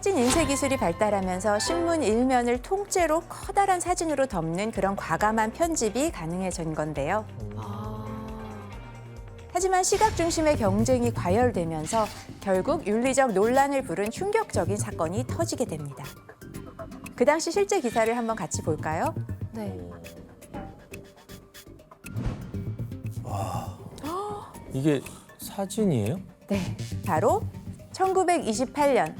사진 인쇄 기술이 발달하면서 신문 일면을 통째로 커다란 사진으로 덮는 그런 과감한 편집이 가능해진 건데요. 하지만 시각 중심의 경쟁이 과열되면서 결국 윤리적 논란을 부른 충격적인 사건이 터지게 됩니다. 그 당시 실제 기사를 한번 같이 볼까요? 네. 이게 사진이에요? 네, 바로 1928년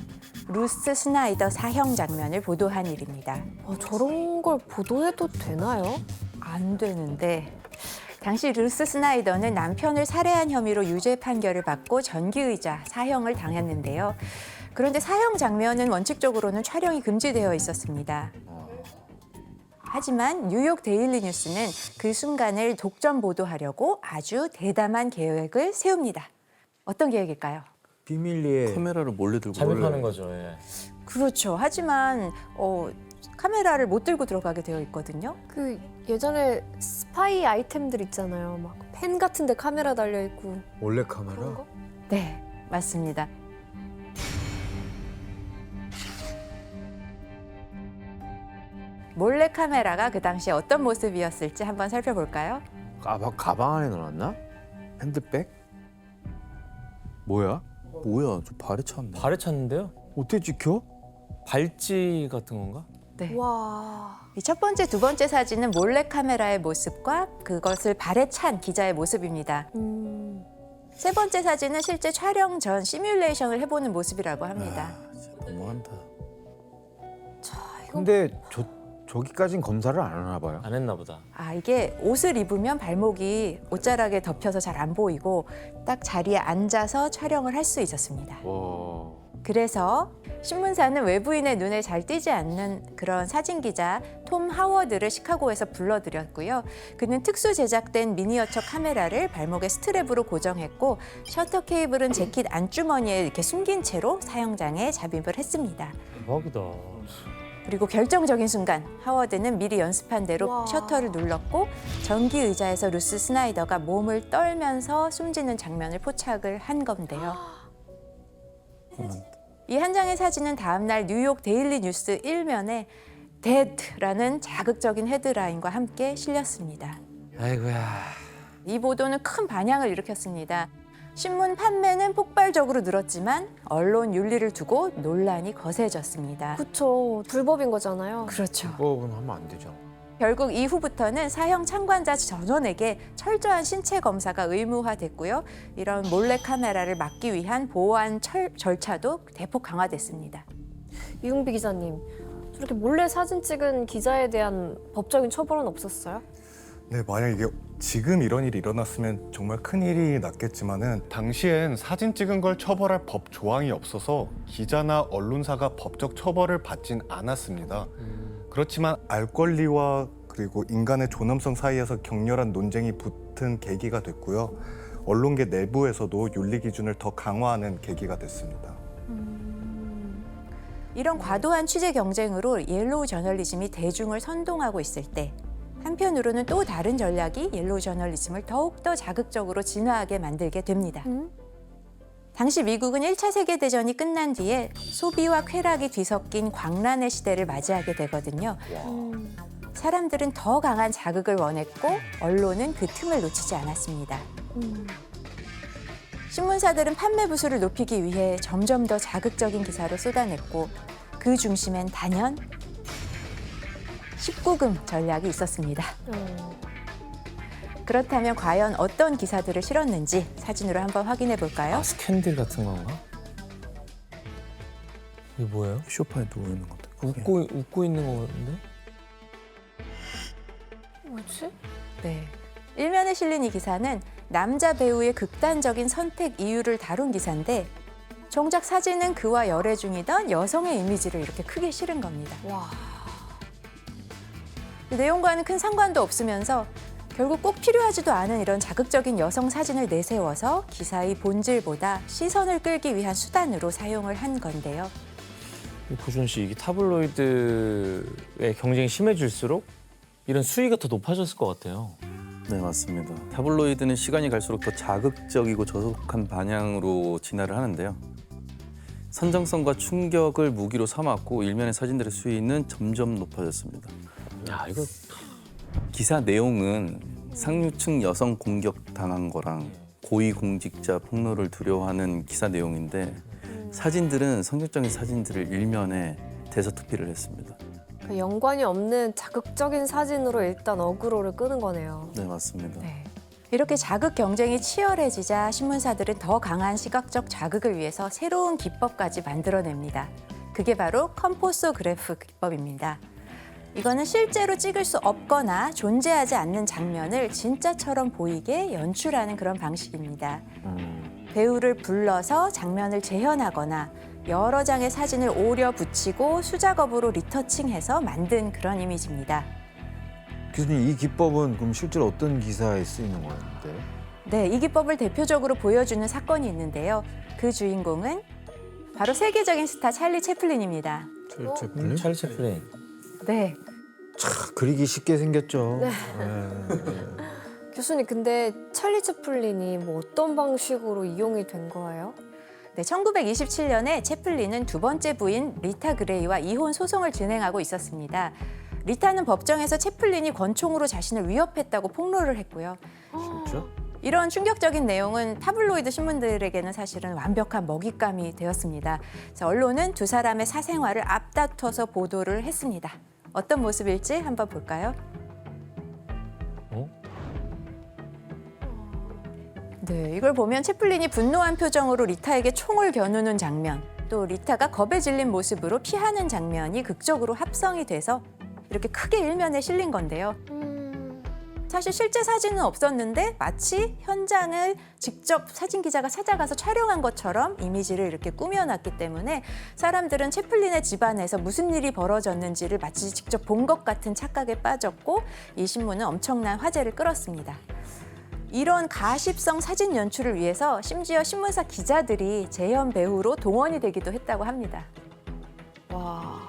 루스 스나이더 사형 장면을 보도한 일입니다. 저런 걸 보도해도 되나요? 안 되는데 당시 루스 스나이더는 남편을 살해한 혐의로 유죄 판결을 받고 전기의자 사형을 당했는데요. 그런데 사형 장면은 원칙적으로는 촬영이 금지되어 있었습니다. 하지만 뉴욕 데일리 뉴스는 그 순간을 독점 보도하려고 아주 대담한 계획을 세웁니다. 어떤 계획일까요? 비밀리에 카메라를 몰래 들고 잠입하는 거죠. 예. 그렇죠. 하지만 카메라를 못 들고 들어가게 되어 있거든요. 그 예전에 스파이 아이템들 있잖아요. 막 펜 같은 데 카메라 달려 있고 몰래 그런 카메라? 거? 네, 맞습니다. 몰래 카메라가 그 당시에 어떤 모습이었을지 한번 살펴볼까요? 가방 안에 넣어놨나? 핸드백? 뭐야? 뭐야, 저 발에 찼네. 발에 찼는데요? 어떻게 찍혀? 발찌 같은 건가? 네. 와. 이 첫 번째, 두 번째 사진은 몰래 카메라의 모습과 그것을 발에 찬 기자의 모습입니다. 세 번째 사진은 실제 촬영 전 시뮬레이션을 해보는 모습이라고 합니다. 진짜 너무한다. 근데 저기까진 검사를 안 하나 봐요. 안 했나 보다. 이게 옷을 입으면 발목이 옷자락에 덮여서 잘 안 보이고 딱 자리에 앉아서 촬영을 할 수 있었습니다. 와. 그래서 신문사는 외부인의 눈에 잘 띄지 않는 그런 사진 기자 톰 하워드를 시카고에서 불러들였고요. 그는 특수 제작된 미니어처 카메라를 발목에 스트랩으로 고정했고 셔터 케이블은 재킷 안주머니에 이렇게 숨긴 채로 사형장에 잡입을 했습니다. 대박이다. 그리고 결정적인 순간 하워드는 미리 연습한 대로 와. 셔터를 눌렀고 전기 의자에서 루스 스나이더가 몸을 떨면서 숨지는 장면을 포착을 한 건데요. 이 한 장의 사진은 다음 날 뉴욕 데일리 뉴스 1면에 데드라는 자극적인 헤드라인과 함께 실렸습니다. 아이고야. 이 보도는 큰 반향을 일으켰습니다. 신문 판매는 폭발적으로 늘었지만 언론 윤리를 두고 논란이 거세졌습니다. 그쵸. 불법인 거잖아요. 그렇죠. 그거는 하면 안 되죠. 결국 이후부터는 사형 참관자 전원에게 철저한 신체 검사가 의무화됐고요. 이런 몰래 카메라를 막기 위한 보안 절차도 대폭 강화됐습니다. 이용비 기자님, 저렇게 몰래 사진 찍은 기자에 대한 법적인 처벌은 없었어요? 네, 만약 이게 지금 이런 일이 일어났으면 정말 큰 일이 났겠지만은 당시엔 사진 찍은 걸 처벌할 법 조항이 없어서 기자나 언론사가 법적 처벌을 받진 않았습니다. 그렇지만 알 권리와 그리고 인간의 존엄성 사이에서 격렬한 논쟁이 붙은 계기가 됐고요. 언론계 내부에서도 윤리 기준을 더 강화하는 계기가 됐습니다. 이런 과도한 취재 경쟁으로 옐로우 저널리즘이 대중을 선동하고 있을 때 한편으로는 또 다른 전략이 옐로우 저널리즘을 더욱더 자극적으로 진화하게 만들게 됩니다. 당시 미국은 1차 세계대전이 끝난 뒤에 소비와 쾌락이 뒤섞인 광란의 시대를 맞이하게 되거든요. 사람들은 더 강한 자극을 원했고 언론은 그 틈을 놓치지 않았습니다. 신문사들은 판매 부수를 높이기 위해 점점 더 자극적인 기사를 쏟아냈고 그 중심엔 단연 19금 전략이 있었습니다. 그렇다면 과연 어떤 기사들을 실었는지 사진으로 한번 확인해 볼까요? 스캔들 같은 건가? 이게 뭐예요? 소파에 누워 있는 것 같아. 웃고 있는 거 같은데? 뭐지? 네. 일면에 실린 이 기사는 남자 배우의 극단적인 선택 이유를 다룬 기사인데 정작 사진은 그와 열애 중이던 여성의 이미지를 이렇게 크게 실은 겁니다. 와. 내용과는 큰 상관도 없으면서 결국 꼭 필요하지도 않은 이런 자극적인 여성 사진을 내세워서 기사의 본질보다 시선을 끌기 위한 수단으로 사용을 한 건데요. 고준 씨, 이게 타블로이드의 경쟁이 심해질수록 이런 수위가 더 높아졌을 것 같아요. 네, 맞습니다. 타블로이드는 시간이 갈수록 더 자극적이고 저속한 방향으로 진화를 하는데요. 선정성과 충격을 무기로 삼았고 일면의 사진들의 수위는 점점 높아졌습니다. 야 이거 기사 내용은 상류층 여성 공격 당한 거랑 고위공직자 폭로를 두려워하는 기사 내용인데 사진들은 성격적인 사진들을 일면에 대서특필을 했습니다. 그 연관이 없는 자극적인 사진으로 일단 어그로를 끄는 거네요. 네, 맞습니다. 네. 이렇게 자극 경쟁이 치열해지자 신문사들은 더 강한 시각적 자극을 위해서 새로운 기법까지 만들어냅니다. 그게 바로 컴포소그래프 기법입니다. 이거는 실제로 찍을 수 없거나 존재하지 않는 장면을 진짜처럼 보이게 연출하는 그런 방식입니다. 배우를 불러서 장면을 재현하거나 여러 장의 사진을 오려 붙이고 수작업으로 리터칭해서 만든 그런 이미지입니다. 교수님 이 기법은 그럼 실제로 어떤 기사에 쓰이는 거였는데? 네, 이 기법을 대표적으로 보여주는 사건이 있는데요. 그 주인공은 바로 세계적인 스타 찰리 채플린입니다. 채플린? 찰리 채플린. 네, 그리기 쉽게 생겼죠. 네. 네. 교수님, 근데 찰리 채플린이 뭐 어떤 방식으로 이용이 된 거예요? 네, 1927년에 채플린은 두 번째 부인 리타 그레이와 이혼 소송을 진행하고 있었습니다. 리타는 법정에서 채플린이 권총으로 자신을 위협했다고 폭로를 했고요. 진짜? 이런 충격적인 내용은 타블로이드 신문들에게는 사실은 완벽한 먹잇감이 되었습니다. 그래서 언론은 두 사람의 사생활을 앞다퉈서 보도를 했습니다. 어떤 모습일지 한번 볼까요? 네, 이걸 보면 채플린이 분노한 표정으로 리타에게 총을 겨누는 장면, 또 리타가 겁에 질린 모습으로 피하는 장면이 극적으로 합성이 돼서 이렇게 크게 일면에 실린 건데요. 사실 실제 사진은 없었는데 마치 현장을 직접 사진 기자가 찾아가서 촬영한 것처럼 이미지를 이렇게 꾸며놨기 때문에 사람들은 채플린의 집안에서 무슨 일이 벌어졌는지를 마치 직접 본 것 같은 착각에 빠졌고 이 신문은 엄청난 화제를 끌었습니다. 이런 가십성 사진 연출을 위해서 심지어 신문사 기자들이 재현 배우로 동원이 되기도 했다고 합니다. 와,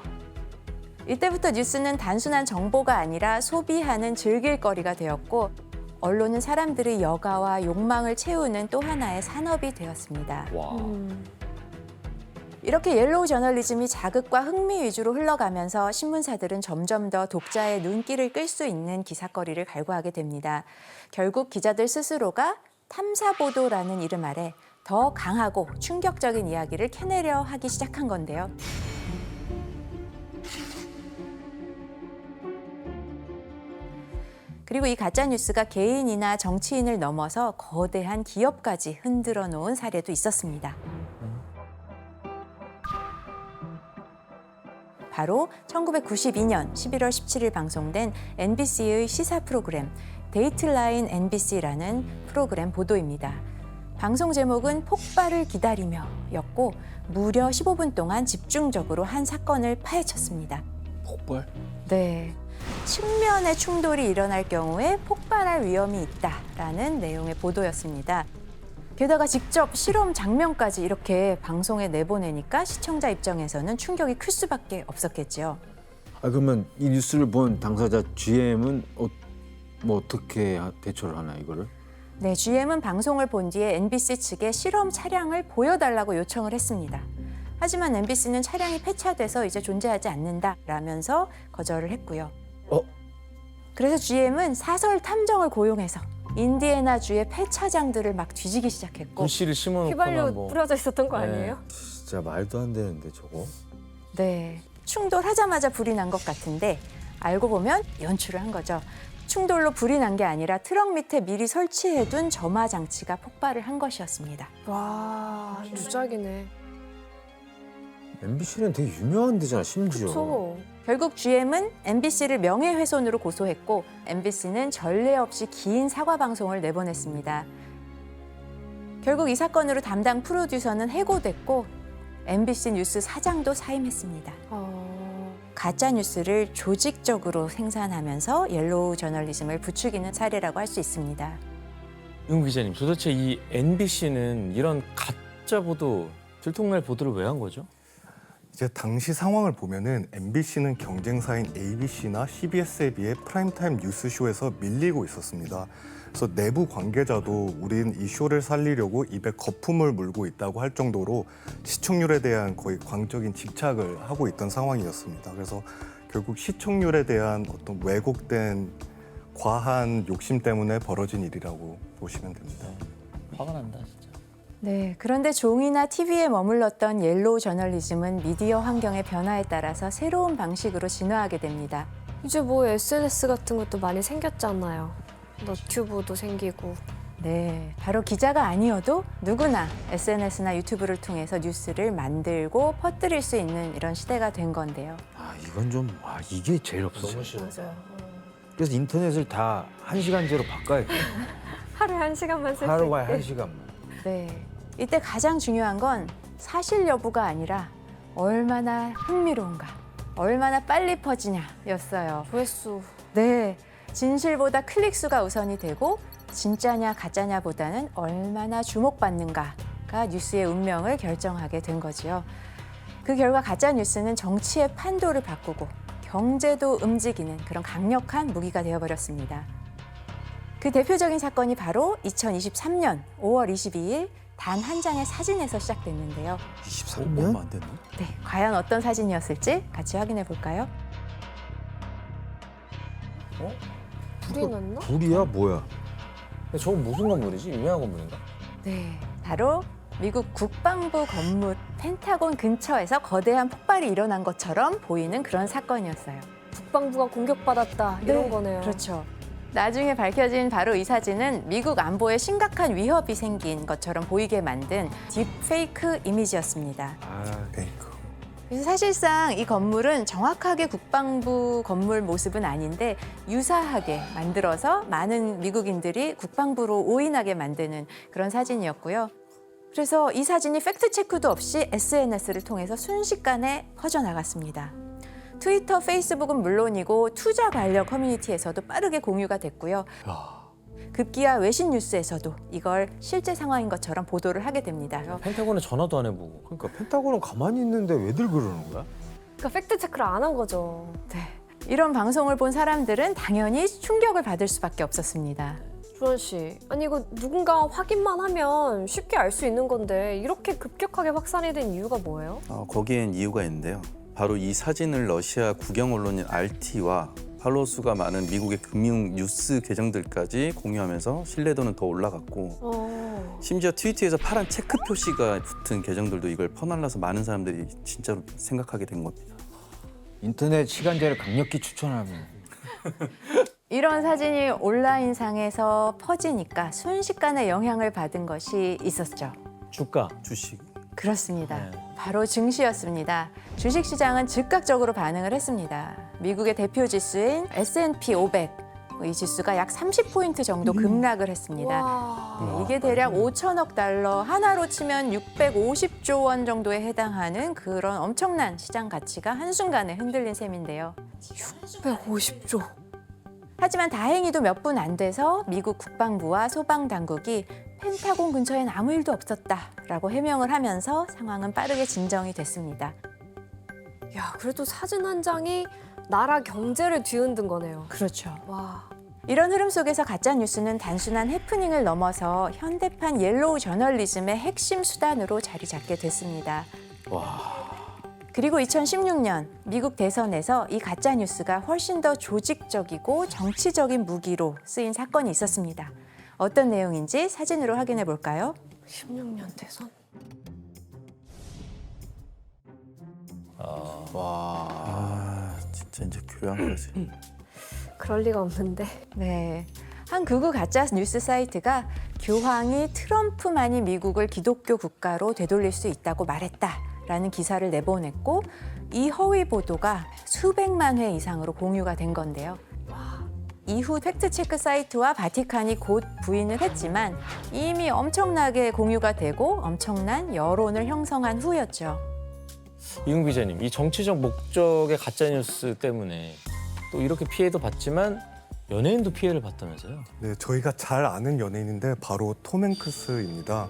이때부터 뉴스는 단순한 정보가 아니라 소비하는 즐길거리가 되었고 언론은 사람들의 여가와 욕망을 채우는 또 하나의 산업이 되었습니다. 와. 이렇게 옐로우 저널리즘이 자극과 흥미 위주로 흘러가면서 신문사들은 점점 더 독자의 눈길을 끌 수 있는 기사거리를 갈구하게 됩니다. 결국 기자들 스스로가 탐사보도라는 이름 아래 더 강하고 충격적인 이야기를 캐내려 하기 시작한 건데요. 그리고 이 가짜뉴스가 개인이나 정치인을 넘어서 거대한 기업까지 흔들어 놓은 사례도 있었습니다. 바로 1992년 11월 17일 방송된 NBC의 시사 프로그램 데이트라인 NBC라는 프로그램 보도입니다. 방송 제목은 폭발을 기다리며였고 무려 15분 동안 집중적으로 한 사건을 파헤쳤습니다. 폭발? 네. 측면의 충돌이 일어날 경우에 폭발할 위험이 있다라는 내용의 보도였습니다. 게다가 직접 실험 장면까지 이렇게 방송에 내보내니까 시청자 입장에서는 충격이 클 수밖에 없었겠죠. 아 그러면 이 뉴스를 본 당사자 GM은 뭐 어떻게 대처를 하나 이거를? 네, GM은 방송을 본 뒤에 NBC 측에 실험 차량을 보여달라고 요청을 했습니다. 하지만 MBC는 차량이 폐차돼서 이제 존재하지 않는다라면서 거절을 했고요. 그래서 GM은 사설 탐정을 고용해서 인디애나주의 폐차장들을 막 뒤지기 시작했고 글씨를 심어놓거나 휘발유 뭐. 뿌려져 있었던 거 네. 아니에요? 진짜 말도 안 되는데 저거. 네, 충돌하자마자 불이 난 것 같은데 알고 보면 연출을 한 거죠. 충돌로 불이 난 게 아니라 트럭 밑에 미리 설치해둔 점화 장치가 폭발을 한 것이었습니다. 와, 주작이네. MBC는 되게 유명한 데잖아 심지어. 그쵸. 결국 GM은 MBC를 명예훼손으로 고소했고 MBC는 전례 없이 긴 사과 방송을 내보냈습니다. 결국 이 사건으로 담당 프로듀서는 해고됐고 MBC 뉴스 사장도 사임했습니다. 가짜 뉴스를 조직적으로 생산하면서 옐로우 저널리즘을 부추기는 사례라고 할 수 있습니다. 윤 기자님, 도대체 이 NBC는 이런 가짜 보도, 들통날 보도를 왜 한 거죠? 이제 당시 상황을 보면은 MBC는 경쟁사인 ABC나 CBS에 비해 프라임타임 뉴스쇼에서 밀리고 있었습니다. 그래서 내부 관계자도 우린 이 쇼를 살리려고 입에 거품을 물고 있다고 할 정도로 시청률에 대한 거의 광적인 집착을 하고 있던 상황이었습니다. 그래서 결국 시청률에 대한 어떤 왜곡된 과한 욕심 때문에 벌어진 일이라고 보시면 됩니다. 화가 난다 진짜. 네, 그런데 종이나 TV에 머물렀던 옐로우 저널리즘은 미디어 환경의 변화에 따라서 새로운 방식으로 진화하게 됩니다. 이제 뭐 SNS 같은 것도 많이 생겼잖아요. 너튜브도 생기고. 네, 바로 기자가 아니어도 누구나 SNS나 유튜브를 통해서 뉴스를 만들고 퍼뜨릴 수 있는 이런 시대가 된 건데요. 아 이건 좀 이게 제일 없었어요. 너무 싫어. 맞아요. 그래서 인터넷을 다 1시간제로 바꿔야 돼. 하루에 1시간만 쓸 수 하루에 있게. 1시간만. 네, 이때 가장 중요한 건 사실 여부가 아니라 얼마나 흥미로운가, 얼마나 빨리 퍼지냐였어요. 조회수. 네, 진실보다 클릭수가 우선이 되고 진짜냐 가짜냐보다는 얼마나 주목받는가가 뉴스의 운명을 결정하게 된 거지요. 그 결과 가짜 뉴스는 정치의 판도를 바꾸고 경제도 움직이는 그런 강력한 무기가 되어버렸습니다. 그 대표적인 사건이 바로 2023년 5월 22일 단 한 장의 사진에서 시작됐는데요. 23년? 얼마 안 됐네. 네, 과연 어떤 사진이었을지 같이 확인해 볼까요? 불이 났나? 불이야 뭐야? 근데 저거 무슨 건물이지? 유명한 건물인가? 네, 바로 미국 국방부 건물 펜타곤 근처에서 거대한 폭발이 일어난 것처럼 보이는 그런 사건이었어요. 국방부가 공격받았다 이런 네, 거네요. 그렇죠. 나중에 밝혀진 바로 이 사진은 미국 안보에 심각한 위협이 생긴 것처럼 보이게 만든 딥페이크 이미지였습니다. 아 페이크. 그래서 사실상 이 건물은 정확하게 국방부 건물 모습은 아닌데 유사하게 만들어서 많은 미국인들이 국방부로 오인하게 만드는 그런 사진이었고요. 그래서 이 사진이 팩트 체크도 없이 SNS를 통해서 순식간에 퍼져나갔습니다. 트위터, 페이스북은 물론이고 투자 관련 커뮤니티에서도 빠르게 공유가 됐고요. 급기야 외신 뉴스에서도 이걸 실제 상황인 것처럼 보도를 하게 됩니다. 펜타곤에 전화도 안 해보고. 그러니까 펜타곤은 가만히 있는데 왜들 그러는 거야? 그러니까 팩트 체크를 안 한 거죠. 네. 이런 방송을 본 사람들은 당연히 충격을 받을 수밖에 없었습니다. 주원 씨, 아니 이거 누군가 확인만 하면 쉽게 알 수 있는 건데 이렇게 급격하게 확산이 된 이유가 뭐예요? 거기엔 이유가 있는데요. 바로 이 사진을 러시아 국영 언론인 RT와 팔로워 수가 많은 미국의 금융 뉴스 계정들까지 공유하면서 신뢰도는 더 올라갔고 심지어 트위터에서 파란 체크 표시가 붙은 계정들도 이걸 퍼날라서 많은 사람들이 진짜로 생각하게 된 겁니다. 인터넷 시간제를 강력히 추천합니다. 이런 사진이 온라인상에서 퍼지니까 순식간에 영향을 받은 것이 있었죠. 주가. 주식. 그렇습니다. 네. 바로 증시였습니다. 주식시장은 즉각적으로 반응을 했습니다. 미국의 대표 지수인 S&P 500, 이 지수가 약 30포인트 정도 급락을 했습니다. 와. 네, 이게 대략 5천억 달러, 하나로 치면 650조 원 정도에 해당하는 그런 엄청난 시장 가치가 한순간에 흔들린 셈인데요. 650조. 하지만 다행히도 몇 분 안 돼서 미국 국방부와 소방당국이 펜타곤 근처엔 아무 일도 없었다라고 해명을 하면서 상황은 빠르게 진정이 됐습니다. 야, 그래도 사진 한 장이 나라 경제를 뒤흔든 거네요. 그렇죠. 와. 이런 흐름 속에서 가짜 뉴스는 단순한 해프닝을 넘어서 현대판 옐로우 저널리즘의 핵심 수단으로 자리 잡게 됐습니다. 그리고 2016년 미국 대선에서 이 가짜 뉴스가 훨씬 더 조직적이고 정치적인 무기로 쓰인 사건이 있었습니다. 어떤 내용인지 사진으로 확인해 볼까요? 16년 대선? 진짜 이제 교양을 하지. 그럴 리가 없는데. 네. 한 극우 가짜 뉴스 사이트가 교황이 트럼프만이 미국을 기독교 국가로 되돌릴 수 있다고 말했다라는 기사를 내보냈고 이 허위 보도가 수백만 회 이상으로 공유가 된 건데요. 이후 팩트체크 사이트와 바티칸이 곧 부인을 했지만 이미 엄청나게 공유가 되고 엄청난 여론을 형성한 후였죠. 이웅 기자님, 이 정치적 목적의 가짜 뉴스 때문에 또 이렇게 피해도 받지만 연예인도 피해를 봤다면서요? 네, 저희가 잘 아는 연예인인데 바로 톰 행크스입니다.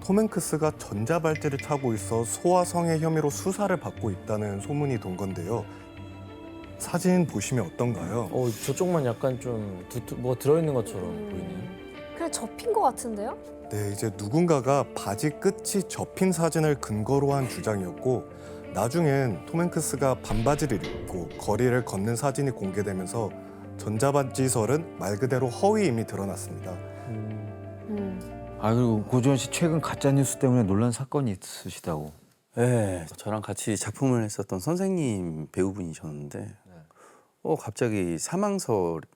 톰 행크스가 전자발찌를 차고 있어 소아성애 혐의로 수사를 받고 있다는 소문이 돈 건데요. 사진 보시면 어떤가요? 저쪽만 약간 좀 뭐 들어있는 것처럼 보이네요. 그냥 접힌 것 같은데요? 네, 이제 누군가가 바지 끝이 접힌 사진을 근거로 한 주장이었고 나중엔 톰 행크스가 반바지를 입고 거리를 걷는 사진이 공개되면서 전자발찌설은 말 그대로 허위임이 드러났습니다. 아 그리고 고지원 씨 최근 가짜 뉴스 때문에 논란 사건이 있으시다고. 네, 저랑 같이 작품을 했었던 선생님 배우분이셨는데 갑자기 사망설이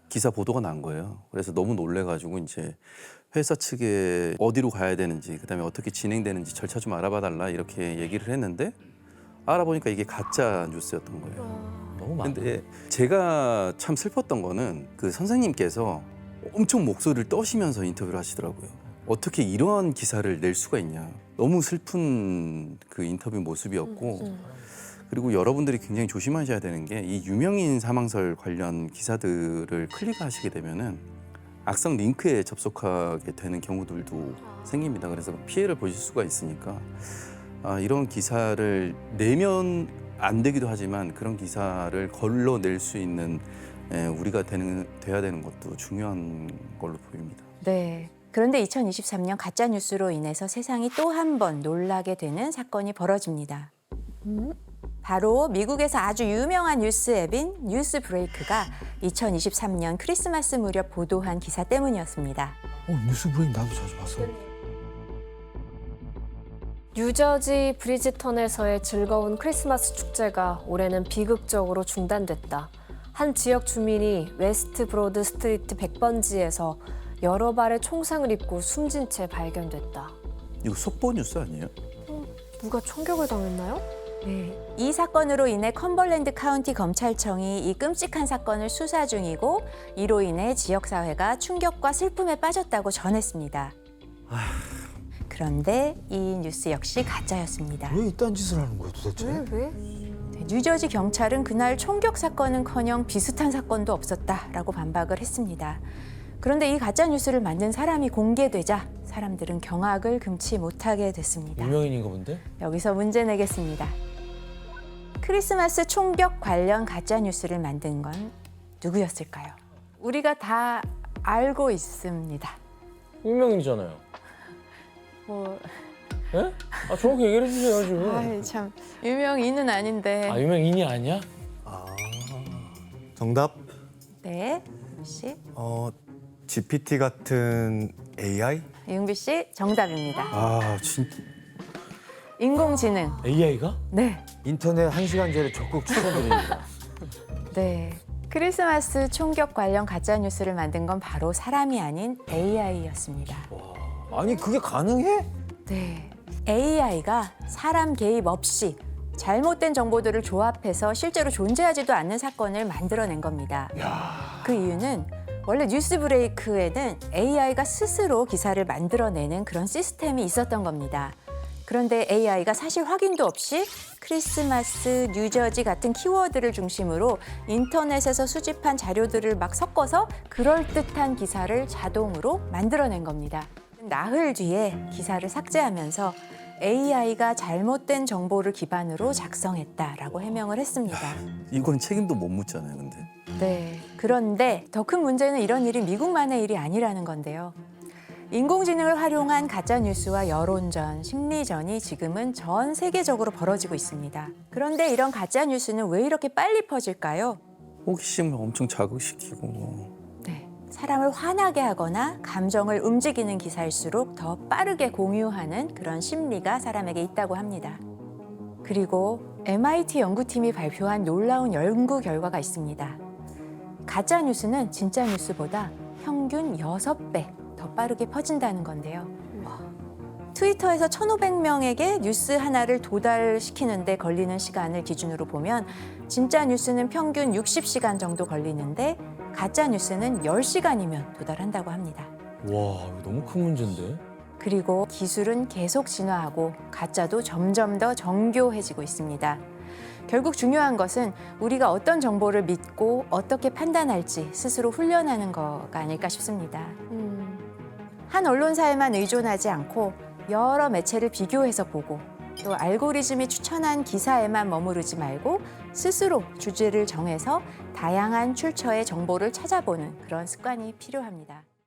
기사 보도가 난 거예요. 그래서 너무 놀래가지고 이제 회사 측에 어디로 가야 되는지 그다음에 어떻게 진행되는지 절차 좀 알아봐 달라 이렇게 얘기를 했는데 알아보니까 이게 가짜 뉴스였던 거예요. 너무 많아. 근데 제가 참 슬펐던 거는 그 선생님께서 엄청 목소리를 떠시면서 인터뷰를 하시더라고요. 어떻게 이러한 기사를 낼 수가 있냐. 너무 슬픈 그 인터뷰 모습이었고 그리고 여러분들이 굉장히 조심하셔야 되는 게 이 유명인 사망설 관련 기사들을 클릭하시게 되면은 악성 링크에 접속하게 되는 경우들도 생깁니다. 그래서 피해를 보실 수가 있으니까 이런 기사를 내면 안 되기도 하지만 그런 기사를 걸러낼 수 있는 우리가 돼야 되는 것도 중요한 걸로 보입니다. 네. 그런데 2023년 가짜 뉴스로 인해서 세상이 또 한 번 놀라게 되는 사건이 벌어집니다. 바로 미국에서 아주 유명한 뉴스 앱인 뉴스 브레이크가 2023년 크리스마스 무렵 보도한 기사 때문이었습니다. 뉴스 브레이크 나도 자주 봤어. 뉴저지 브리지턴에서의 즐거운 크리스마스 축제가 올해는 비극적으로 중단됐다. 한 지역 주민이 웨스트 브로드 스트리트 100번지에서 여러 발의 총상을 입고 숨진 채 발견됐다. 이거 속보 뉴스 아니에요? 누가 총격을 당했나요? 네. 이 사건으로 인해 컴벌랜드 카운티 검찰청이 이 끔찍한 사건을 수사 중이고 이로 인해 지역사회가 충격과 슬픔에 빠졌다고 전했습니다. 그런데 이 뉴스 역시 가짜였습니다. 왜 이딴 짓을 하는 거야 도대체? 왜? 뉴저지 경찰은 그날 총격 사건은커녕 비슷한 사건도 없었다라고 반박을 했습니다. 그런데 이 가짜 뉴스를 만든 사람이 공개되자 사람들은 경악을 금치 못하게 됐습니다. 유명인인가 본데? 여기서 문제 내겠습니다. 크리스마스 총격 관련 가짜 뉴스를 만든 건 누구였을까요? 우리가 다 알고 있습니다. 유명인이잖아요. 예? 정확히 얘기를 해주세요 지금. 아이 참 유명인은 아닌데. 유명인이 아니야? 정답 네, 씨, GPT 같은 AI? 윤비 씨 정답입니다. 진짜. 인공지능. AI가? 네, 인터넷 1시간 전에 적극 추천드립니다. 네. 크리스마스 총격 관련 가짜 뉴스를 만든 건 바로 사람이 아닌 AI였습니다. 아니 그게 가능해? 네. AI가 사람 개입 없이 잘못된 정보들을 조합해서 실제로 존재하지도 않는 사건을 만들어낸 겁니다. 그 이유는 원래 뉴스 브레이크에는 AI가 스스로 기사를 만들어내는 그런 시스템이 있었던 겁니다. 그런데 AI가 사실 확인도 없이 크리스마스, 뉴저지 같은 키워드를 중심으로 인터넷에서 수집한 자료들을 막 섞어서 그럴듯한 기사를 자동으로 만들어낸 겁니다. 나흘 뒤에 기사를 삭제하면서 AI가 잘못된 정보를 기반으로 작성했다라고 해명을 했습니다. 이건 책임도 못 묻잖아요, 근데. 네. 그런데 더 큰 문제는 이런 일이 미국만의 일이 아니라는 건데요. 인공지능을 활용한 가짜뉴스와 여론전, 심리전이 지금은 전 세계적으로 벌어지고 있습니다. 그런데 이런 가짜뉴스는 왜 이렇게 빨리 퍼질까요? 호기심을 엄청 자극시키고. 네. 사람을 화나게 하거나 감정을 움직이는 기사일수록 더 빠르게 공유하는 그런 심리가 사람에게 있다고 합니다. 그리고 MIT 연구팀이 발표한 놀라운 연구 결과가 있습니다. 가짜뉴스는 진짜 뉴스보다 평균 6배 더 빠르게 퍼진다는 건데요. 트위터에서 1,500명에게 뉴스 하나를 도달시키는데 걸리는 시간을 기준으로 보면 진짜 뉴스는 평균 60시간 정도 걸리는데 가짜 뉴스는 10시간이면 도달한다고 합니다. 와, 이거 너무 큰 문제인데? 그리고 기술은 계속 진화하고 가짜도 점점 더 정교해지고 있습니다. 결국 중요한 것은 우리가 어떤 정보를 믿고 어떻게 판단할지 스스로 훈련하는 거가 아닐까 싶습니다. 한 언론사에만 의존하지 않고 여러 매체를 비교해서 보고 또 알고리즘이 추천한 기사에만 머무르지 말고 스스로 주제를 정해서 다양한 출처의 정보를 찾아보는 그런 습관이 필요합니다.